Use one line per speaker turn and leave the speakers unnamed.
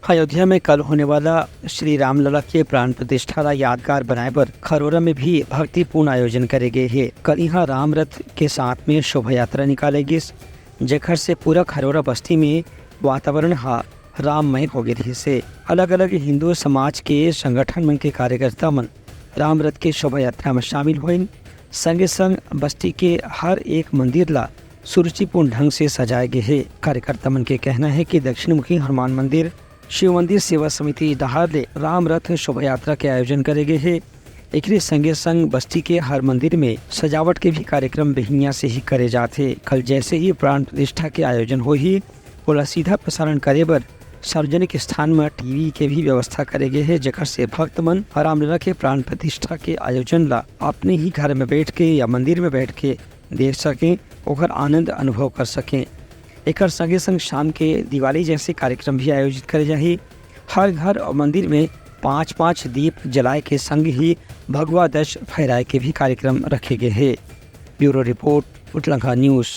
अयोध्या में कल होने वाला श्री रामलला के प्राण प्रतिष्ठा का यादगार बनाए पर खरोरा में भी भक्तिपूर्ण आयोजन करे गए है। कल यहाँ राम रथ के साथ में शोभा यात्रा निकाले गई, जेखर से पूरा खरोरा बस्ती में वातावरण राममय हो गए से। अलग अलग हिंदू समाज के संगठन मन के कार्यकर्ता मन राम रथ के शोभा यात्रा में शामिल हुए। संगे संग बस्ती के हर एक मंदिर ला सुरुचिपूर्ण ढंग से सजाए गए है। कार्यकर्ता मन के कहना है कि दक्षिण मुखी हनुमान मंदिर, शिव मंदिर सेवा समिति डहार ले राम रथ शोभा यात्रा के आयोजन करे गए है। एक संगे संग बस्ती के हर मंदिर में सजावट के भी कार्यक्रम बेहिया से ही करे जाते। कल जैसे ही प्राण प्रतिष्ठा के आयोजन हो ही ओला सीधा प्रसारण करे बर सार्वजनिक स्थान में टीवी के भी व्यवस्था करे गए है, जेकर से भक्त मन रामलला के प्राण प्रतिष्ठा के आयोजन ला अपने ही घर में बैठ के या मंदिर में बैठ के देख सकें, ओकर आनंद अनुभव कर सकें। एक संगे संग शाम के दिवाली जैसे कार्यक्रम भी आयोजित करे जाही। हर घर और मंदिर में 5-5 दीप जलाए के संग ही भगवा ध्वज फहराए के भी कार्यक्रम रखे गए हैं। ब्यूरो रिपोर्ट, उटलंका न्यूज़।